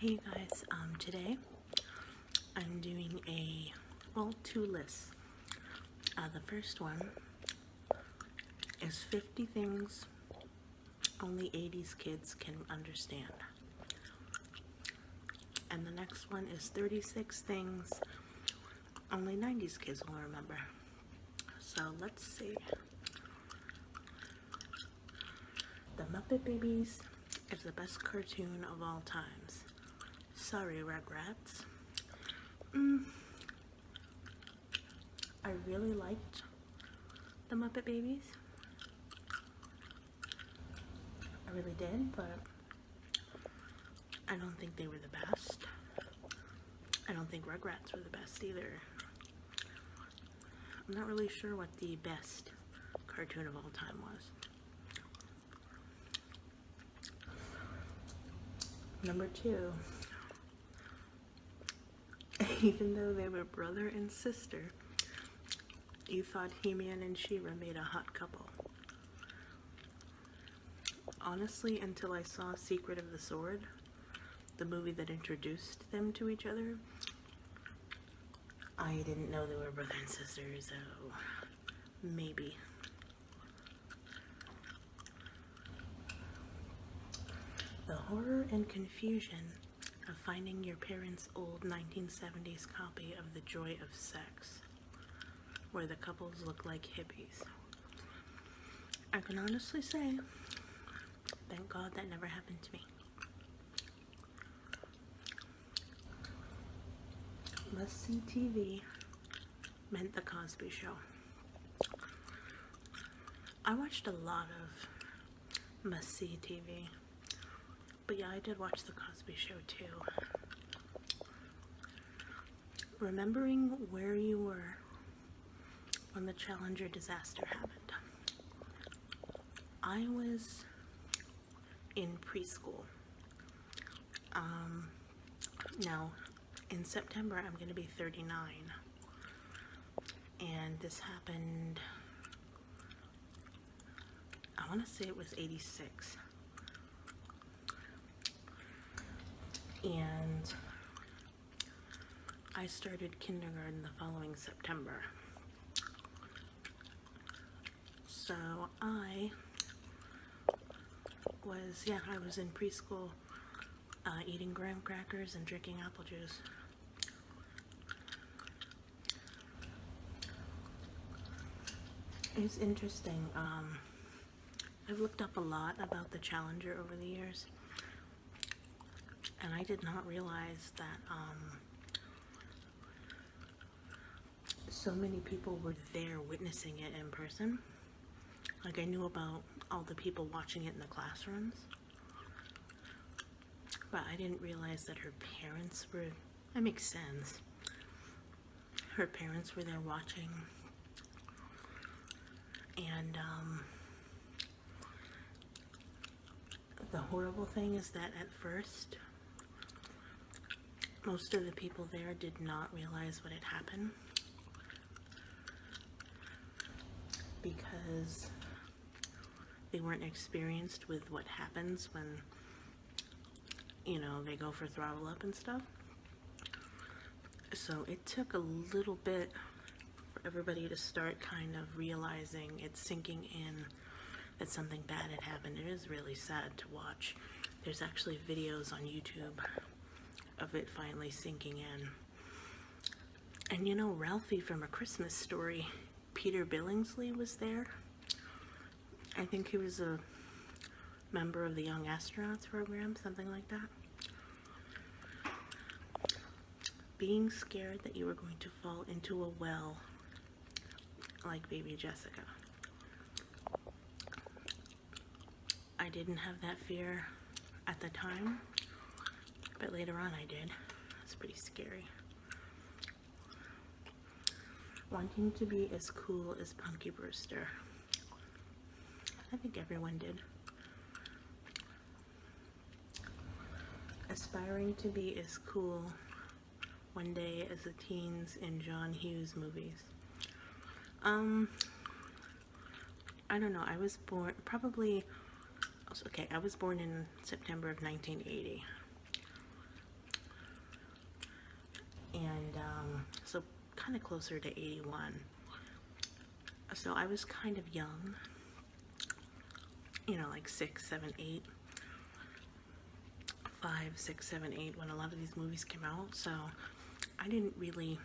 Hey guys, today I'm doing two lists. The first one is 50 things only 80s kids can understand. And the next one is 36 things only 90s kids will remember. So let's see. The Muppet Babies is the best cartoon of all times. Sorry, Rugrats. I really liked the Muppet Babies. I really did, but I don't think they were the best. I don't think Rugrats were the best either. I'm not really sure what the best cartoon of all time was. Number 2. Even though they were brother and sister, you thought He-Man and She-Ra made a hot couple. Honestly, until I saw Secret of the Sword, the movie that introduced them to each other, I didn't know they were brother and sister, so maybe. The horror and confusion of finding your parents' old 1970s copy of The Joy of Sex, where the couples look like hippies. I can honestly say, thank God that never happened to me. Must-see TV meant The Cosby Show. I watched a lot of must-see TV, but yeah, I did watch The Cosby Show too. Remembering where you were when the Challenger disaster happened. I was in preschool. Now, in September, I'm going to be 39. And this happened, I want to say it was 86. And I started kindergarten the following September. So I was in preschool, eating graham crackers and drinking apple juice. It's interesting. I've looked up a lot about the Challenger over the years, and I did not realize that so many people were there witnessing it in person. Like, I knew about all the people watching it in the classrooms, but I didn't realize that her parents were, that makes sense. Her parents were there watching, and the horrible thing is that at first, most of the people there did not realize what had happened, because they weren't experienced with what happens when, you know, they go for throttle up and stuff. So it took a little bit for everybody to start kind of realizing, it's sinking in that something bad had happened. It is really sad to watch. There's actually videos on YouTube of it finally sinking in. And you know, Ralphie from A Christmas Story, Peter Billingsley, was there. I think he was a member of the Young Astronauts program, something like that. Being scared that you were going to fall into a well like baby Jessica. I didn't have that fear at the time, but later on I did. It's pretty scary. Wanting to be as cool as Punky Brewster. I think everyone did. Aspiring to be as cool one day as the teens in John Hughes movies. I don't know, I was born, I was born in September of 1980. and so kind of closer to 81. So I was kind of young, you know, like 6, 7, 8, 5, 6, 7, 8 when a lot of these movies came out, so I didn't really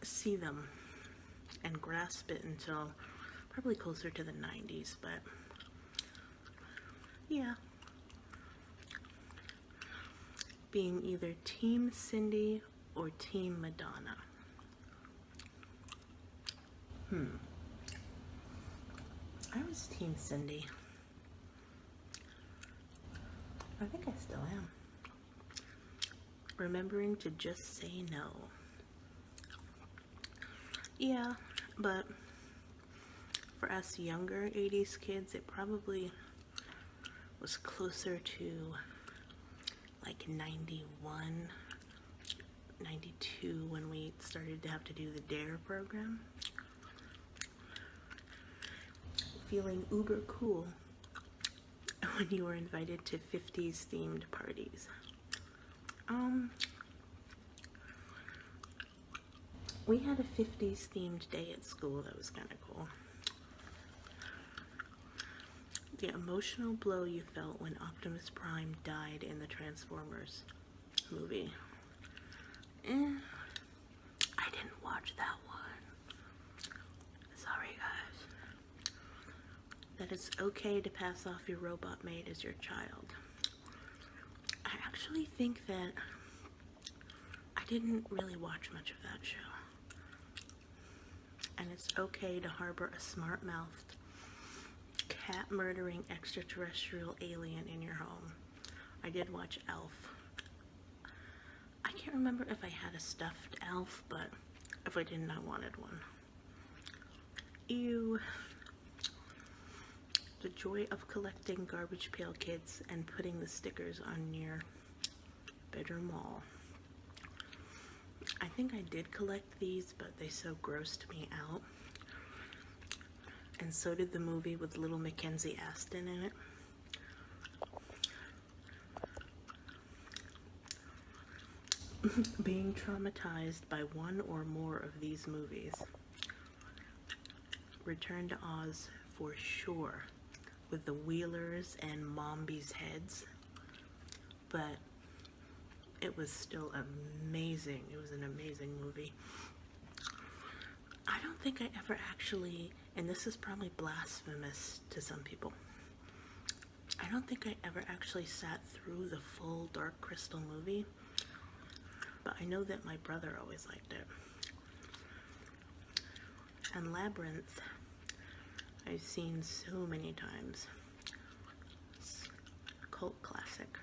see them and grasp it until probably closer to the 90s, but yeah. Being either Team Cindy or Team Madonna. I was Team Cindy. I think I still am. Remembering to just say no. Yeah, but for us younger 80s kids, it probably was closer to like 91, 92 when we started to have to do the DARE program. Feeling uber cool when you were invited to 50s themed parties. We had a 50s themed day at school that was kind of cool. The emotional blow you felt when Optimus Prime died in the Transformers movie. I didn't watch that one. Sorry, guys. That it's okay to pass off your robot maid as your child. I actually think that I didn't really watch much of that show. And it's okay to harbor a smart-mouthed, cat-murdering extraterrestrial alien in your home. I did watch Elf. I can't remember if I had a stuffed elf, but if I didn't, I wanted one. Ew. The joy of collecting Garbage Pail Kids and putting the stickers on your bedroom wall. I think I did collect these, but they so grossed me out. And so did the movie with little Mackenzie Aston in it. Being traumatized by one or more of these movies. Return to Oz for sure, with the Wheelers and Mombi's heads. But it was still amazing. It was an amazing movie. I don't think I ever actually, and this is probably blasphemous to some people, I don't think I ever actually sat through the full Dark Crystal movie, but I know that my brother always liked it. And Labyrinth, I've seen so many times. It's a cult classic.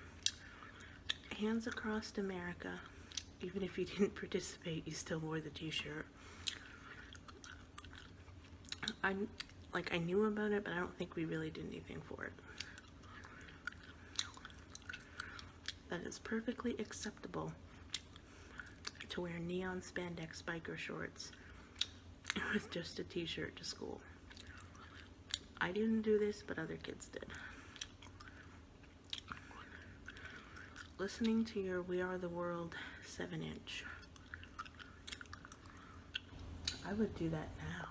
Hands Across America, even if you didn't participate, you still wore the t-shirt. I knew about it, but I don't think we really did anything for it. That is perfectly acceptable to wear neon spandex biker shorts with just a t-shirt to school. I didn't do this, but other kids did. Listening to your We Are the World 7-inch. I would do that now.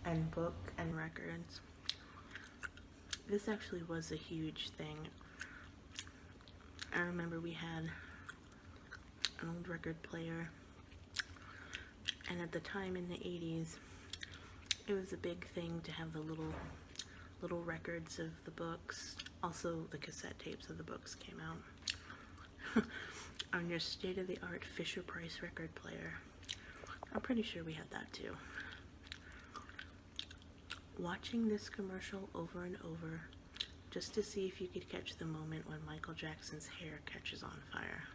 And book and records. This actually was a huge thing. I remember we had an old record player, and at the time in the 80s, it was a big thing to have the little records of the books. Also, the cassette tapes of the books came out. On your state-of-the-art Fisher-Price record player. I'm pretty sure we had that too. Watching this commercial over and over just to see if you could catch the moment when Michael Jackson's hair catches on fire.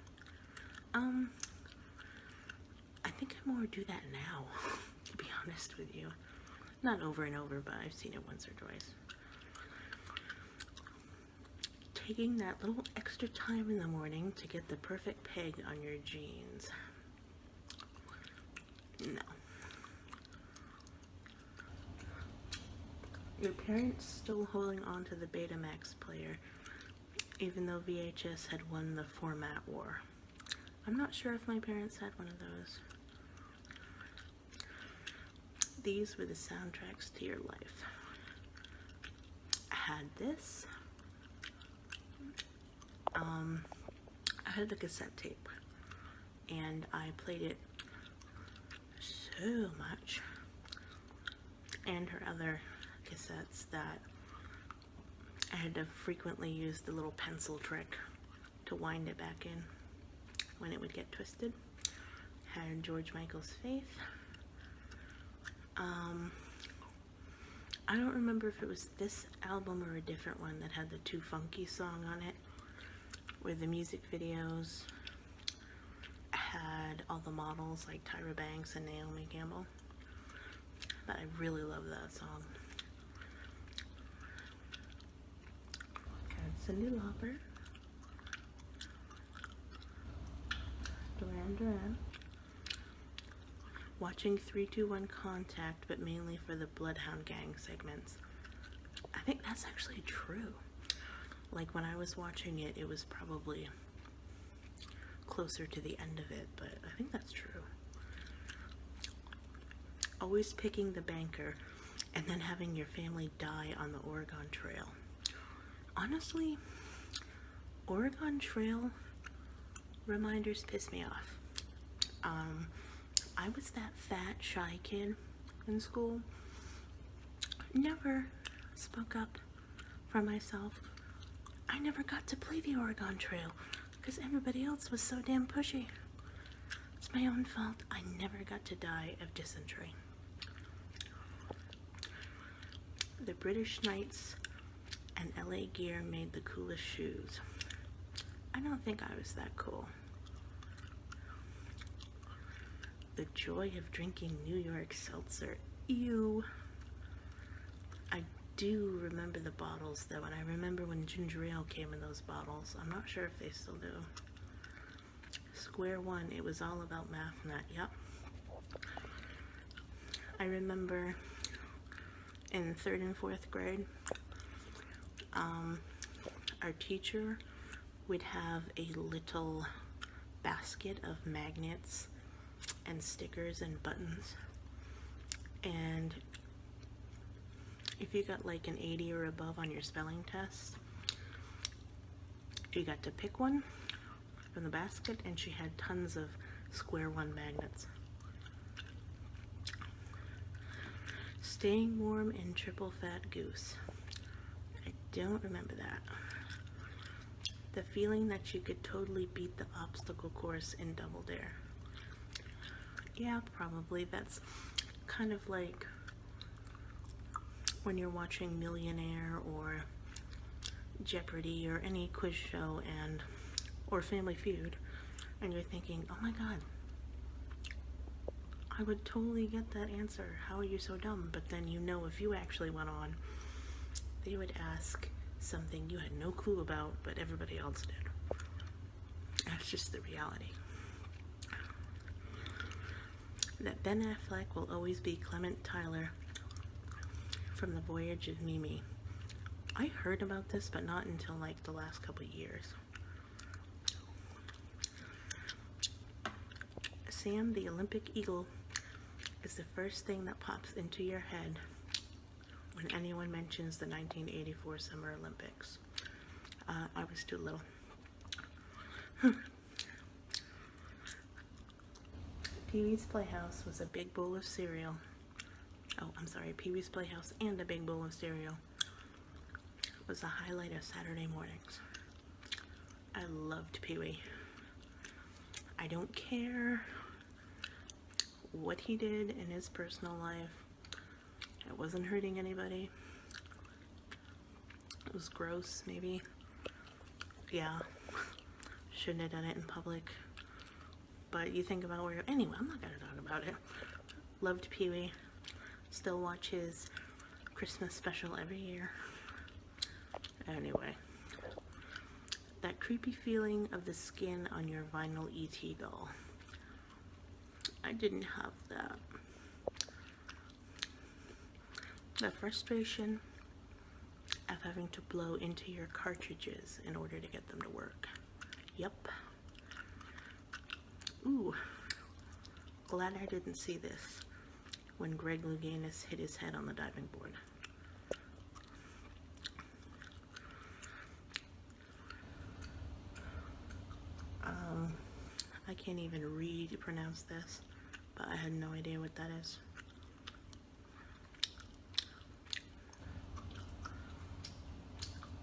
I think I more do that now, to be honest with you. Not over and over, but I've seen it once or twice. Taking that little extra time in the morning to get the perfect peg on your jeans. No. Your parents still holding on to the Betamax player, even though VHS had won the format war. I'm not sure if my parents had one of those. These were the soundtracks to your life. I had this. I had the cassette tape, and I played it so much, and her other cassettes, that I had to frequently use the little pencil trick to wind it back in when it would get twisted. Had George Michael's Faith. I don't remember if it was this album or a different one that had the Too Funky song on it, where the music videos had all the models like Tyra Banks and Naomi Campbell. But I really love that song. Had Cyndi Lauper, Duran Duran. Watching 3-2-1 Contact, but mainly for the Bloodhound Gang segments. I think that's actually true. Like, when I was watching it, it was probably closer to the end of it, but I think that's true. Always picking the banker and then having your family die on the Oregon Trail. Honestly, Oregon Trail reminders piss me off. I was that fat, shy kid in school. Never spoke up for myself. I never got to play the Oregon Trail because everybody else was so damn pushy. It's my own fault. I never got to die of dysentery. The British Knights and LA Gear made the coolest shoes. I don't think I was that cool. The joy of drinking New York seltzer. Ew. I do remember the bottles though, and I remember when ginger ale came in those bottles. I'm not sure if they still do. Square One, it was all about math nut. Yep. I remember in 3rd and 4th grade, our teacher would have a little basket of magnets and stickers and buttons, and if you got like an 80 or above on your spelling test, you got to pick one from the basket, and she had tons of Square One magnets. Staying warm in Triple Fat Goose. I don't remember that. The feeling that you could totally beat the obstacle course in Double Dare. Yeah, probably. That's kind of like when you're watching Millionaire or Jeopardy or any quiz show or Family Feud, and you're thinking, oh my god, I would totally get that answer. How are you so dumb? But then you know if you actually went on, they would ask something you had no clue about, but everybody else did. That's just the reality. That Ben Affleck will always be Clement Tyler from The Voyage of Mimi. I heard about this, but not until like the last couple years. Sam the Olympic Eagle is the first thing that pops into your head when anyone mentions the 1984 Summer Olympics. I was too little. Pee-wee's Playhouse was a big bowl of cereal. Oh, I'm sorry, Pee-wee's Playhouse and a big bowl of cereal was the highlight of Saturday mornings. I loved Pee-wee. I don't care what he did in his personal life. It wasn't hurting anybody. It was gross, maybe. Yeah, shouldn't have done it in public. But you think about where, anyway, I'm not gonna talk about it. Loved Pee-wee. Still watch his Christmas special every year. Anyway, that creepy feeling of the skin on your vinyl ET doll. I didn't have that. The frustration of having to blow into your cartridges in order to get them to work. Yep. Ooh, glad I didn't see this when Greg Louganis hit his head on the diving board. I can't even pronounce this, but I had no idea what that is.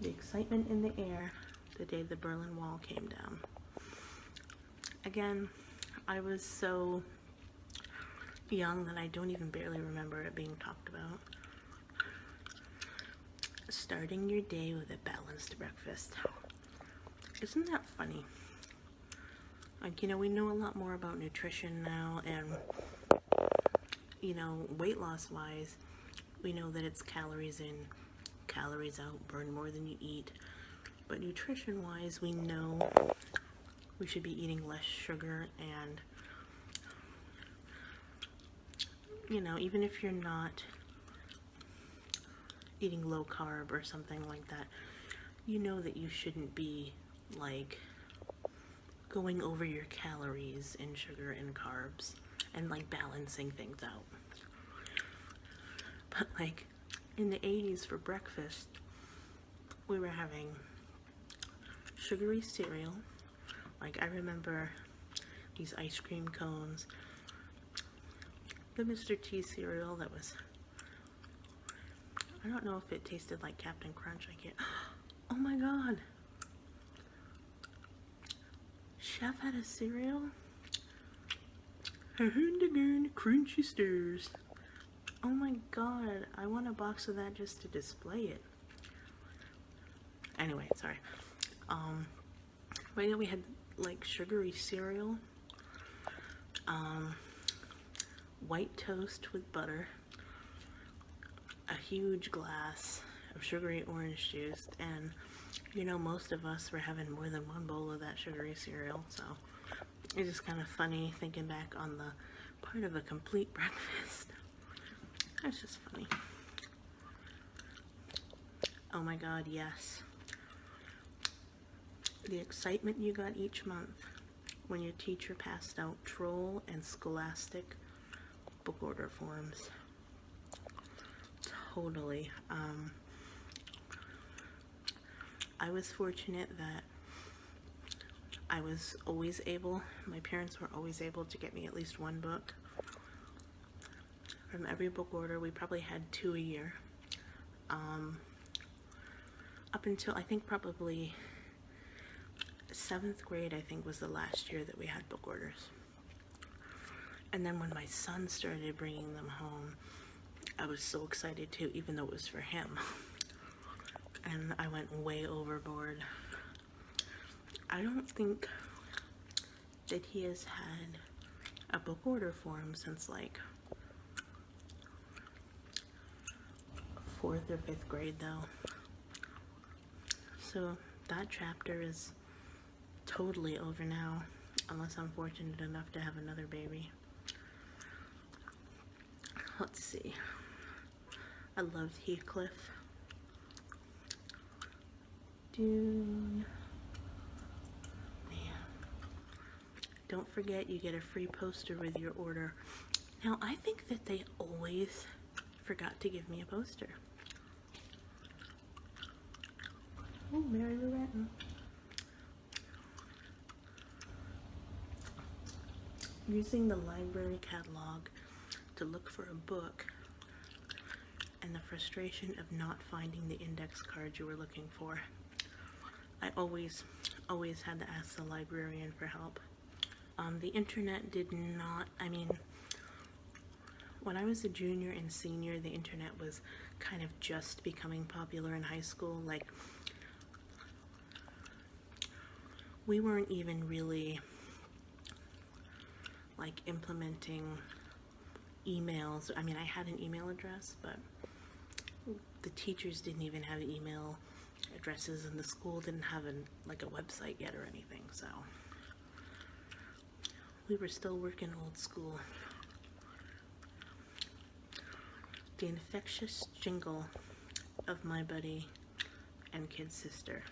The excitement in the air the day the Berlin Wall came down. Again, I was so young that I don't even barely remember it being talked about. Starting your day with a balanced breakfast. Isn't that funny? Like, you know, we know a lot more about nutrition now, and, you know, weight loss wise, we know that it's calories in, calories out, burn more than you eat. But nutrition wise, we know we should be eating less sugar, and, you know, even if you're not eating low carb or something like that, you know that you shouldn't be, like, going over your calories in sugar and carbs and, like, balancing things out. But, like, in the 80s for breakfast, we were having sugary cereal. Like, I remember these ice cream cones, the Mr. T cereal that was, I don't know if it tasted like Captain Crunch. I can't, oh my god, Chef had a cereal? Crunchy Stirs. Oh my god, I want a box of that just to display it. Anyway, sorry. Right now we had like sugary cereal, white toast with butter, a huge glass of sugary orange juice, and you know, most of us were having more than one bowl of that sugary cereal, so it's just kind of funny thinking back on the part of a complete breakfast. That's just funny. Oh my god, yes. The excitement you got each month when your teacher passed out Troll and Scholastic book order forms. Totally. I was fortunate that I was always able, my parents were always able to get me at least one book. From every book order, we probably had 2 a year. Up until, I think probably 7th grade, I think was the last year that we had book orders. And then when my son started bringing them home, I was so excited too, even though it was for him. And I went way overboard. I don't think that he has had a book order form since like 4th or 5th grade though. So that chapter is totally over now, unless I'm fortunate enough to have another baby. Let's see. I loved Heathcliff. Dune. Man. Don't forget you get a free poster with your order. Now I think that they always forgot to give me a poster. Oh, Mary Lou Retton. Using the library catalog to look for a book and the frustration of not finding the index card you were looking for. I always had to ask the librarian for help. The internet did not, I mean, when I was a junior and senior, the internet was kind of just becoming popular in high school. Like, we weren't even really like implementing emails. I mean, I had an email address, but the teachers didn't even have email addresses, and the school didn't have like a website yet or anything, so we were still working old school. The infectious jingle of my buddy and kid sister.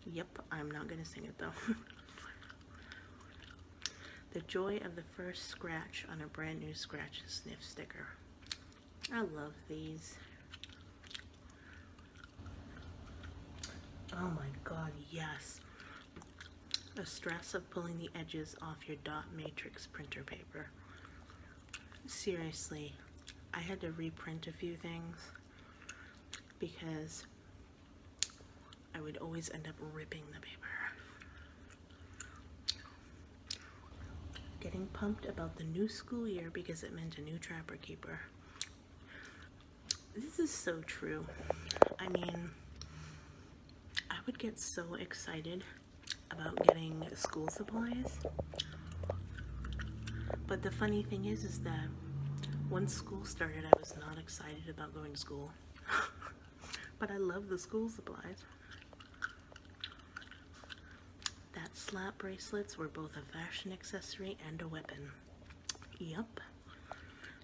Yep, I'm not gonna sing it though. The joy of the first scratch on a brand new scratch and sniff sticker. I love these. Oh my god, yes. The stress of pulling the edges off your dot matrix printer paper. Seriously, I had to reprint a few things because I would always end up ripping the paper. Getting pumped about the new school year because it meant a new trapper keeper. This is so true. I mean, I would get so excited about getting school supplies. But the funny thing is that once school started, I was not excited about going to school. But I love the school supplies. That slap bracelets were both a fashion accessory and a weapon. Yup.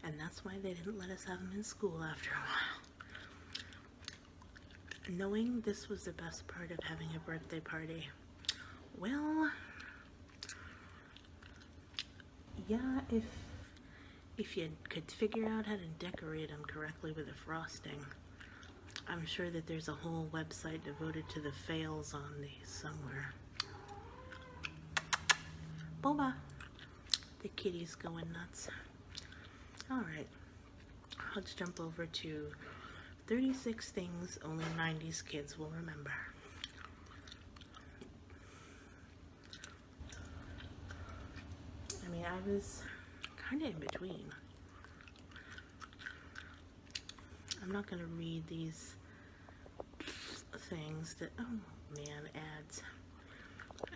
And that's why they didn't let us have them in school after a while. Knowing this was the best part of having a birthday party. Well, yeah, if you could figure out how to decorate them correctly with the frosting. I'm sure that there's a whole website devoted to the fails on these somewhere. Boba! The kitty's going nuts. Alright, let's jump over to 36 things only 90s kids will remember. I mean, I was kind of in between. I'm not going to read these things that, oh man, ads.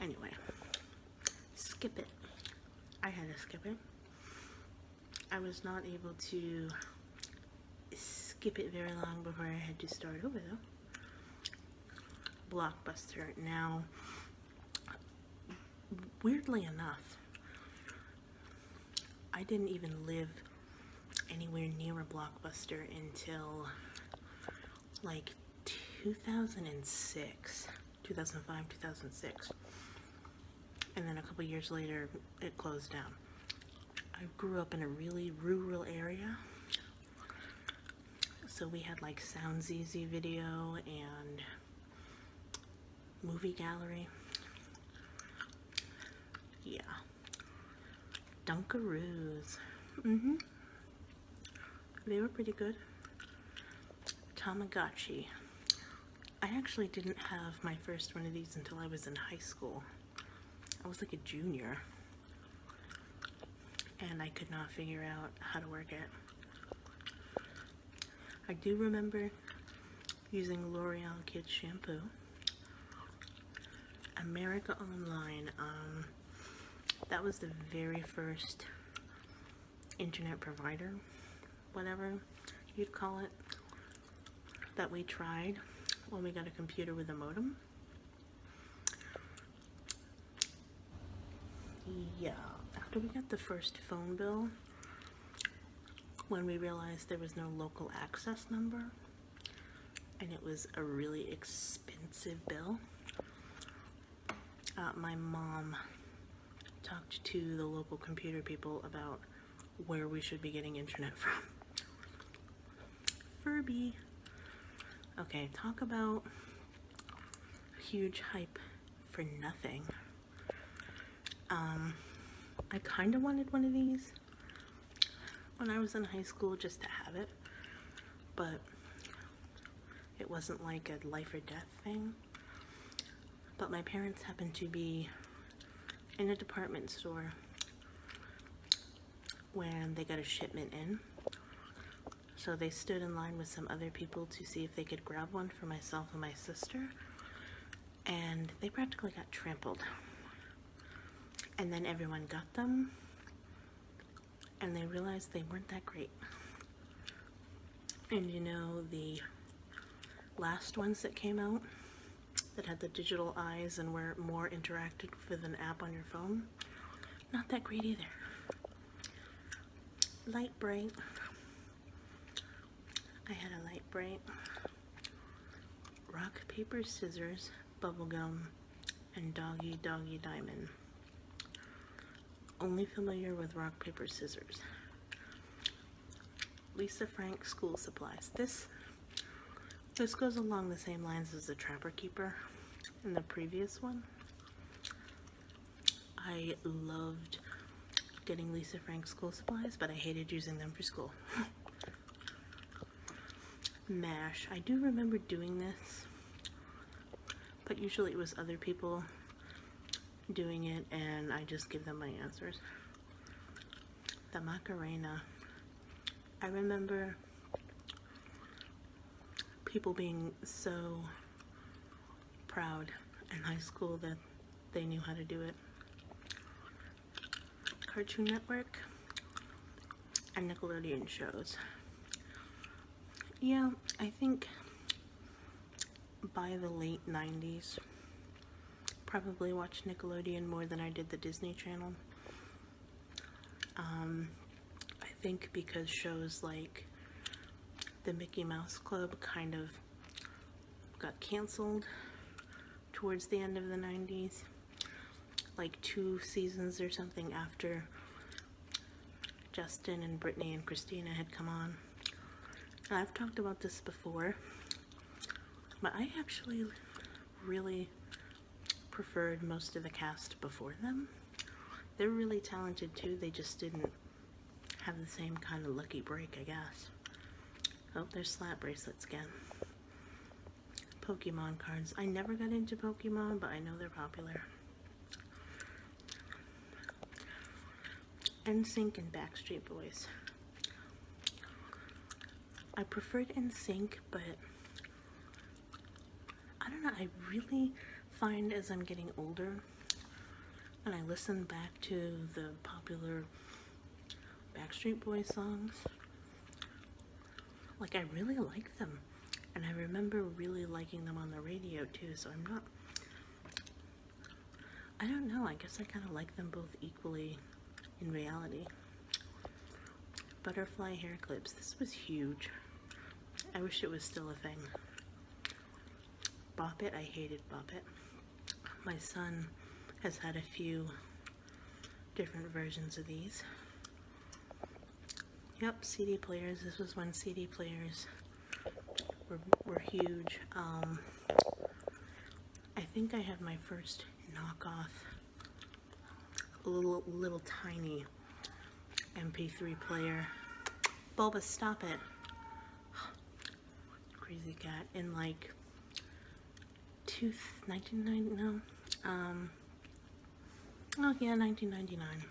Anyway, skip it. I had to skip it. I was not able to skip it very long before I had to start over though. Blockbuster. Now, weirdly enough, I didn't even live anywhere near a Blockbuster until like 2006, 2005, 2006. And then a couple years later, it closed down. I grew up in a really rural area. So we had like Sounds Easy Video and Movie Gallery. Yeah. Dunkaroos. They were pretty good. Tamagotchi. I actually didn't have my first one of these until I was in high school. I was like a junior. And I could not figure out how to work it. I do remember using L'Oreal Kids shampoo. America Online. That was the very first internet provider, whatever you'd call it, that we tried when we got a computer with a modem. Yeah, after we got the first phone bill, when we realized there was no local access number, and it was a really expensive bill, my mom talked to the local computer people about where we should be getting internet from. Furby. Okay, talk about huge hype for nothing. I kind of wanted one of these when I was in high school just to have it, but it wasn't like a life or death thing. But my parents happened to be in a department store when they got a shipment in. So they stood in line with some other people to see if they could grab one for myself and my sister. And they practically got trampled. And then everyone got them. And they realized they weren't that great. And you know, the last ones that came out that had the digital eyes and were more interactive with an app on your phone, not that great either. Light Bright. I had a Light Bright. Rock, Paper, Scissors, Bubblegum, and Doggy Doggy Diamond. Only familiar with Rock, Paper, Scissors. Lisa Frank School Supplies. This goes along the same lines as the Trapper Keeper in the previous one. I loved getting Lisa Frank school supplies, but I hated using them for school. MASH. I do remember doing this, but usually it was other people doing it and I just give them my answers. The Macarena. I remember people being so proud in high school that they knew how to do it. Cartoon Network and Nickelodeon shows. Yeah, I think by the late 90s, probably watched Nickelodeon more than I did the Disney Channel. I think because shows like the Mickey Mouse Club kind of got canceled towards the end of the 90s, like 2 seasons or something after Justin and Brittany and Christina had come on. And I've talked about this before, but I actually really preferred most of the cast before them. They're really talented too, they just didn't have the same kind of lucky break, I guess. Oh, there's slap bracelets again. Pokemon cards. I never got into Pokemon, but I know they're popular. NSYNC and Backstreet Boys. I preferred NSYNC, but I don't know, I really find as I'm getting older and I listen back to the popular Backstreet Boys songs, like I really like them, and I remember really liking them on the radio too, so I don't know, I guess I kind of like them both equally in reality. Butterfly hair clips. This was huge. I wish it was still a thing. Bop It. I hated Bop It. My son has had a few different versions of these. Yep, CD players. This was when CD players were huge. I think I had my first knockoff little tiny MP3 player. Bulbous, stop it. Crazy cat. In like 1990, no. Oh yeah, 1999.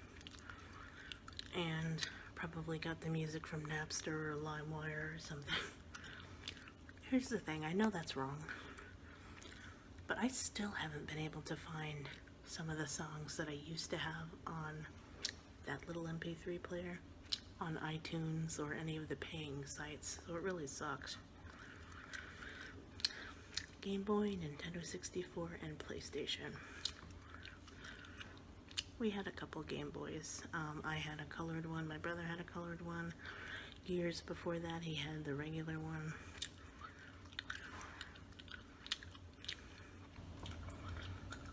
And probably got the music from Napster or LimeWire or something. Here's the thing, I know that's wrong, but I still haven't been able to find some of the songs that I used to have on that little MP3 player on iTunes or any of the paying sites, so it really sucks. Game Boy, Nintendo 64, and PlayStation. We had a couple Game Boys. I had a colored one, my brother had a colored one. Years before that, he had the regular one.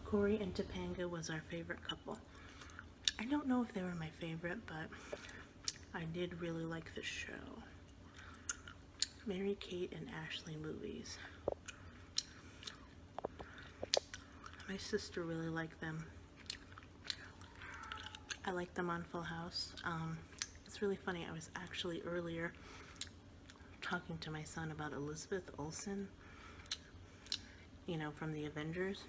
Corey and Topanga was our favorite couple. I don't know if they were my favorite, but I did really like the show. Mary Kate and Ashley movies. My sister really liked them. I like them on Full House. It's really funny, I was actually earlier talking to my son about Elizabeth Olsen, you know, from the Avengers,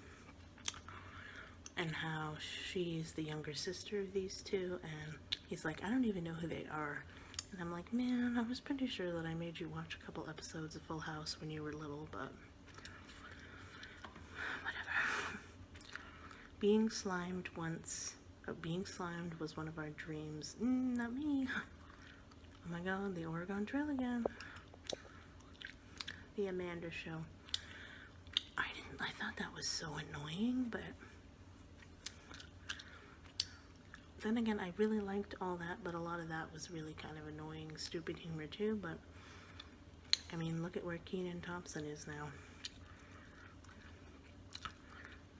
and how she's the younger sister of these two, and he's like, I don't even know who they are. And I'm like, man, I was pretty sure that I made you watch a couple episodes of Full House when you were little, but whatever. Being slimed was one of our dreams. Not me. Oh my god, the Oregon Trail again. The Amanda Show. I thought that was so annoying, but then again, I really liked all that, but a lot of that was really kind of annoying, stupid humor too, but I mean, look at where Kenan Thompson is now.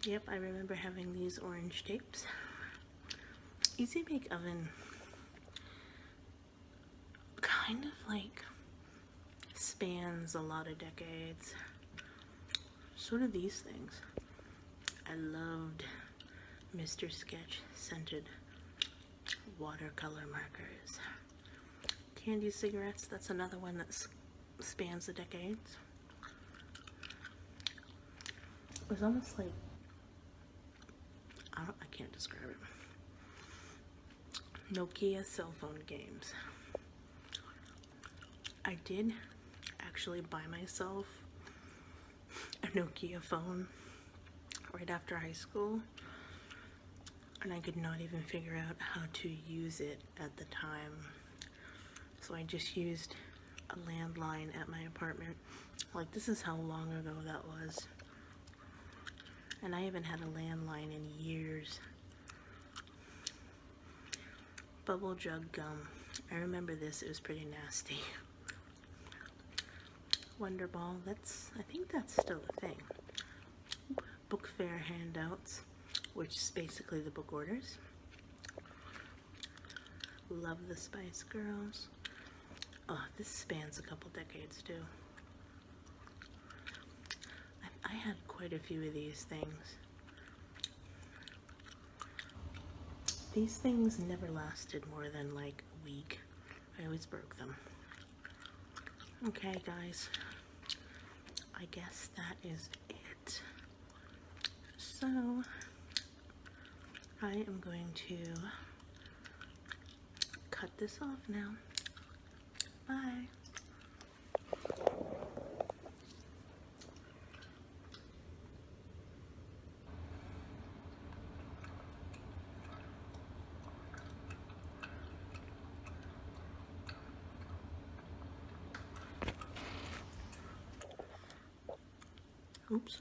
Yep, I remember having these orange tapes. Easy Bake Oven kind of like spans a lot of decades. So do these things. I loved Mr. Sketch scented watercolor markers. Candy cigarettes, that's another one that spans the decades. It was almost like, I can't describe it. Nokia cell phone games. I did actually buy myself a Nokia phone right after high school, and I could not even figure out how to use it at the time. So I just used a landline at my apartment. Like, this is how long ago that was. And I haven't had a landline in years. Bubble jug gum. I remember this, it was pretty nasty. Wonder Ball, I think that's still a thing. Book fair handouts, which is basically the book orders. Love the Spice Girls. Oh, this spans a couple decades too. I had quite a few of these things. These things never lasted more than like a week. I always broke them. Okay, guys, I guess that is it. So, I am going to cut this off now. Bye. Oops.